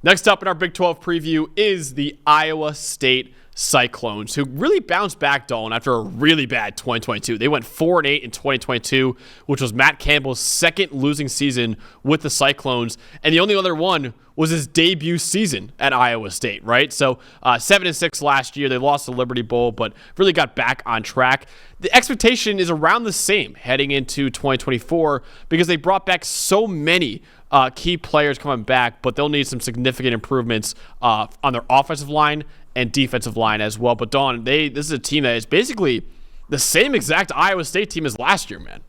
Next up in our Big 12 preview is the Iowa State Cyclones, who really bounced back, Dalton, after a really bad 2022. They went 4-8 in 2022, which was Matt Campbell's second losing season with the Cyclones, and the only other one was his debut season at Iowa State, right? So 7-6 last year. They lost the Liberty Bowl, but really got back on track. The expectation is around the same heading into 2024 because they brought back so many key players coming back, but they'll need some significant improvements on their offensive line and defensive line as well. But Dawn, this is a team that is basically the same exact Iowa State team as last year, man.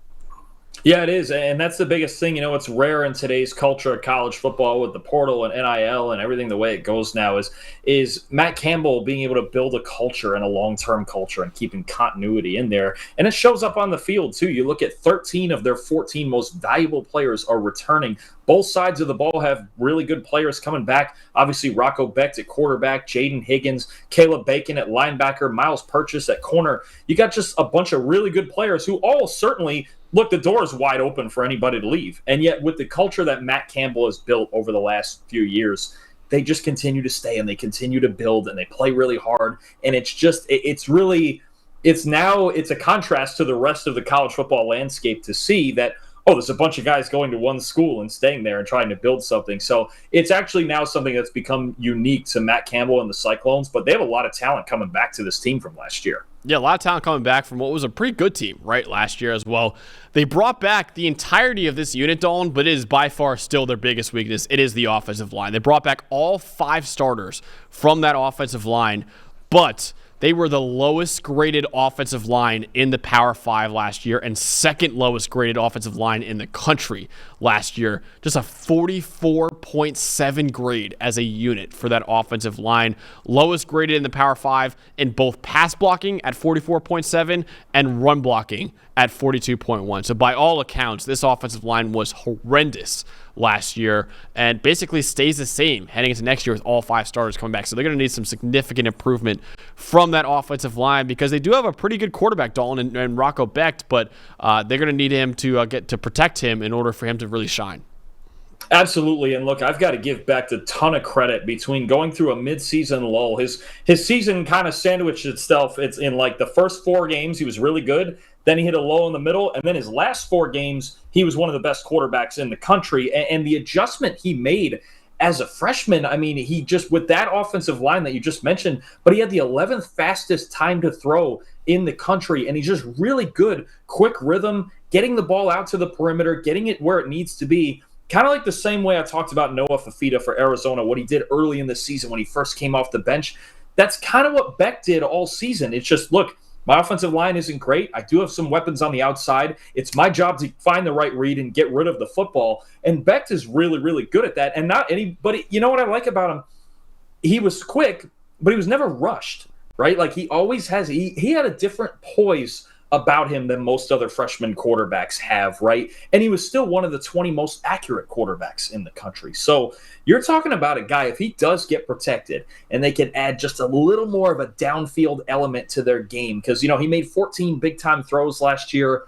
Yeah, it is, and that's the biggest thing. You know, it's rare in today's culture of college football with the portal and NIL and everything the way it goes now is Matt Campbell being able to build a culture and a long-term culture and keeping continuity in there. And it shows up on the field, too. You look at 13 of their 14 most valuable players are returning. Both sides of the ball have really good players coming back. Obviously, Rocco Becht at quarterback, Jayden Higgins, Caleb Bacon at linebacker, Miles Purchase at corner. You got just a bunch of really good players who all certainly – look, the door is wide open for anybody to leave. And yet with the culture that Matt Campbell has built over the last few years, they just continue to stay and they continue to build and they play really hard. And it's just, it's a contrast to the rest of the college football landscape to see that, oh, there's a bunch of guys going to one school and staying there and trying to build something. So it's actually now something that's become unique to Matt Campbell and the Cyclones, but they have a lot of talent coming back to this team from last year. Yeah, a lot of talent coming back from what was a pretty good team, right, last year as well. They brought back the entirety of this unit, Dalton, but it is by far still their biggest weakness. It is the offensive line. They brought back all 5 starters from that offensive line, but they were the lowest graded offensive line in the Power 5 last year and second lowest graded offensive line in the country last year. Just a 44.7 grade as a unit for that offensive line. Lowest graded in the Power 5 in both pass blocking at 44.7 and run blocking at 42.1. So by all accounts, this offensive line was horrendous last year and basically stays the same heading into next year with all 5 starters coming back. So they're going to need some significant improvement from that offensive line because they do have a pretty good quarterback, Dalton, and Rocco Becht, but they're going to need him to get to protect him in order for him to really shine. Absolutely. And look, I've got to give Becht a ton of credit between going through a midseason lull. His season kind of sandwiched itself. It's in like the first 4 games, he was really good. Then he hit a low in the middle. And then his last 4 games, he was one of the best quarterbacks in the country. And the adjustment he made as a freshman, I mean, he just, with that offensive line that you just mentioned, but he had the 11th fastest time to throw in the country. And he's just really good, quick rhythm, getting the ball out to the perimeter, getting it where it needs to be. Kind of like the same way I talked about Noah Fafita for Arizona, what he did early in the season when he first came off the bench. That's kind of what Becht did all season. It's just, look, my offensive line isn't great. I do have some weapons on the outside. It's my job to find the right read and get rid of the football. And Becht is really, really good at that. And not anybody, you know what I like about him? He was quick, but he was never rushed, right? Like he always has, he had a different poise about him than most other freshman quarterbacks have, right? And he was still one of the 20 most accurate quarterbacks in the country. So you're talking about a guy, if he does get protected and they can add just a little more of a downfield element to their game, because, you know, he made 14 big-time throws last year,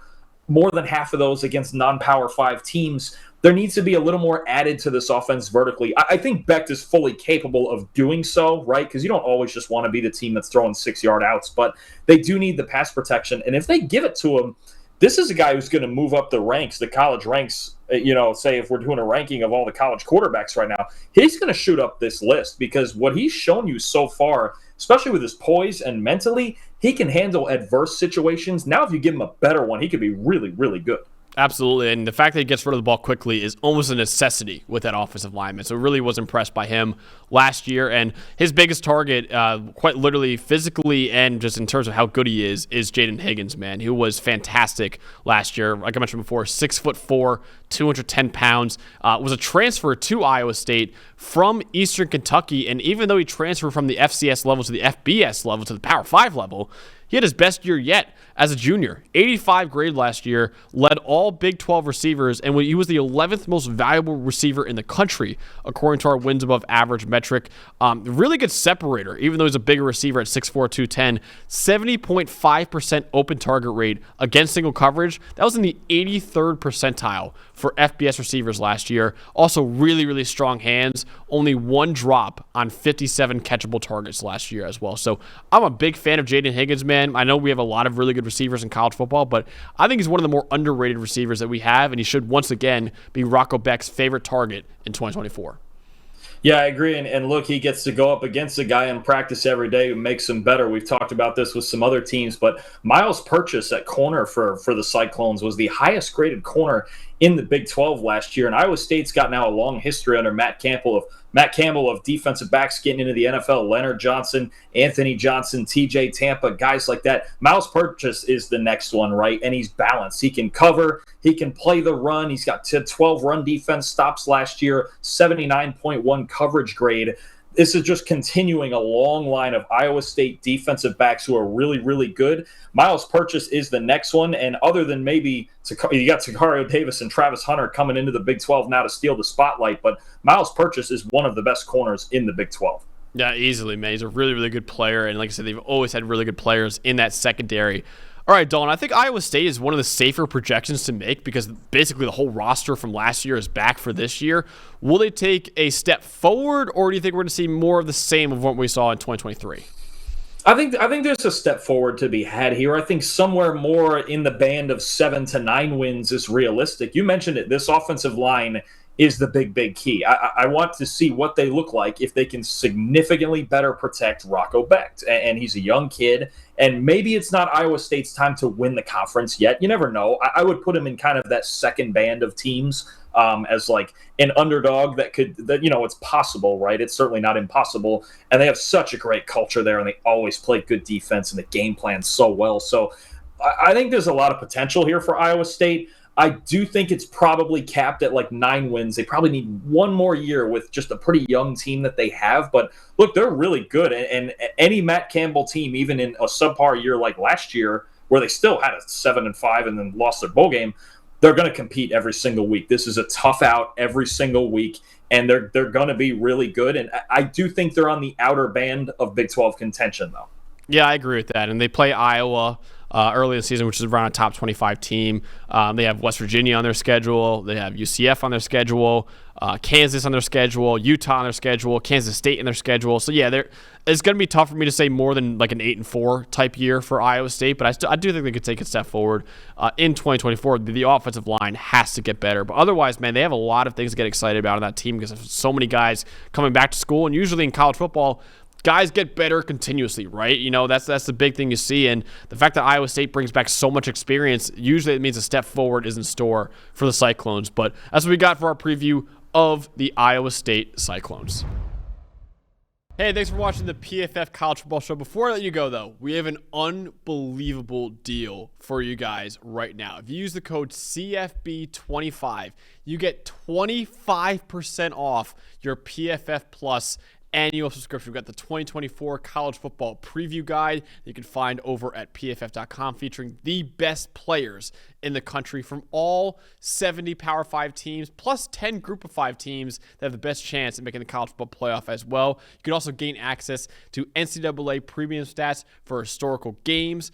more than half of those against non-Power 5 teams. There needs to be a little more added to this offense vertically. I think Becht is fully capable of doing so, right? Because you don't always just want to be the team that's throwing 6-yard outs, but they do need the pass protection. And if they give it to him, this is a guy who's going to move up the ranks, the college ranks. You know, say if we're doing a ranking of all the college quarterbacks right now, he's going to shoot up this list because what he's shown you so far, especially with his poise and mentally, he can handle adverse situations. Now, if you give him a better one, he could be really, really good. Absolutely, and the fact that he gets rid of the ball quickly is almost a necessity with that offensive lineman. So really was impressed by him last year, and his biggest target, quite literally physically and just in terms of how good he is Jayden Higgins, man, who was fantastic last year. Like I mentioned before, 6'4", 210 pounds, was a transfer to Iowa State from Eastern Kentucky, and even though he transferred from the FCS level to the FBS level to the Power 5 level, he had his best year yet as a junior. 85 grade last year, led all Big 12 receivers, and he was the 11th most valuable receiver in the country, according to our wins above average metric. Really good separator, even though he's a bigger receiver at 6'4", 210. 70.5% open target rate against single coverage. That was in the 83rd percentile for FBS receivers last year. Also really, really strong hands. Only one drop on 57 catchable targets last year as well. So I'm a big fan of Jayden Higgins, man. I know we have a lot of really good receivers in college football, but I think he's one of the more underrated receivers that we have, and he should once again be Rocco Beck's favorite target in 2024. Yeah, I agree. And look, he gets to go up against a guy in practice every day who makes him better. We've talked about this with some other teams, but Miles Purchase at corner for the Cyclones was the highest graded corner in the Big 12 last year. And Iowa State's got now a long history under Matt Campbell of defensive backs getting into the NFL. Leonard Johnson, Anthony Johnson, TJ Tampa, guys like that. Miles Purchase is the next one, right? And he's balanced. He can cover. He can play the run. He's got 12 run defense stops last year, 79.1 coverage grade. This is just continuing a long line of Iowa State defensive backs who are really, really good. Miles Purchase is the next one, and other than maybe you got Sicario Davis and Travis Hunter coming into the Big 12 now to steal the spotlight, but Miles Purchase is one of the best corners in the Big 12. Yeah, easily, man. He's a really, really good player, and like I said, they've always had really good players in that secondary. All right, Dalton, I think Iowa State is one of the safer projections to make because basically the whole roster from last year is back for this year. Will they take a step forward, or do you think we're going to see more of the same of what we saw in 2023? I think there's a step forward to be had here. I think somewhere more in the band of 7 to 9 wins is realistic. You mentioned it. This offensive line is the big key. I want to see what they look like if they can significantly better protect Rocco Becht. And he's a young kid, and maybe it's not Iowa State's time to win the conference yet. You never know. I would put him in kind of that second band of teams as like an underdog that it's possible, right? It's certainly not impossible. And they have such a great culture there, and they always play good defense, and the game plan so well. So I think there's a lot of potential here for Iowa State. I do think it's probably capped at like 9 wins. They probably need one more year with just a pretty young team that they have. But look, they're really good. And any Matt Campbell team, even in a subpar year like last year, where they still had a 7-5 and then lost their bowl game, they're going to compete every single week. This is a tough out every single week, and they're going to be really good. And I do think they're on the outer band of Big 12 contention, though. Yeah, I agree with that. And they play Iowa early in the season, which is around a top 25 team. They have West Virginia on their schedule. They have UCF on their schedule, Kansas on their schedule, Utah on their schedule, Kansas State in their schedule. So, yeah, it's going to be tough for me to say more than like an 8-4 type year for Iowa State, but I do think they could take a step forward in 2024. The offensive line has to get better. But otherwise, man, they have a lot of things to get excited about on that team because there's so many guys coming back to school. And usually in college football, guys get better continuously, right? That's the big thing you see. And the fact that Iowa State brings back so much experience, usually it means a step forward is in store for the Cyclones. But that's what we got for our preview of the Iowa State Cyclones. Hey, thanks for watching the PFF College Football Show. Before I let you go, though, we have an unbelievable deal for you guys right now. If you use the code CFB25, you get 25% off your PFF Plus annual subscription. We've got the 2024 College Football Preview Guide that you can find over at pff.com, featuring the best players in the country from all 70 Power 5 teams, plus 10 Group of 5 teams that have the best chance at making the college football playoff as well. You can also gain access to NCAA premium stats for historical games,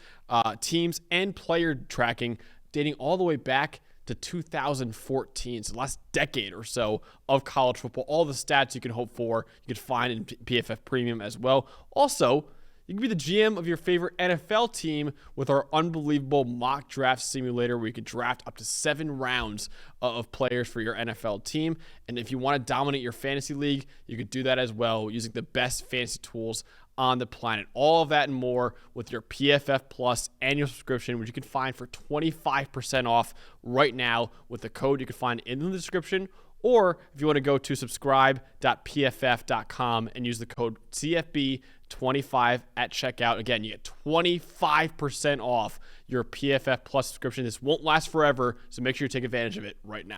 teams, and player tracking dating all the way back to 2014, so the last decade or so of college football. All the stats you can hope for, you can find in PFF Premium as well. Also, you can be the GM of your favorite NFL team with our unbelievable mock draft simulator where you can draft up to 7 rounds of players for your NFL team. And if you want to dominate your fantasy league, you can do that as well using the best fantasy tools on the planet. All of that and more with your PFF Plus annual subscription, which you can find for 25% off right now with the code you can find in the description. Or if you want to go to subscribe.pff.com and use the code CFB25 at checkout. Again, you get 25% off your PFF Plus subscription. This won't last forever, so make sure you take advantage of it right now.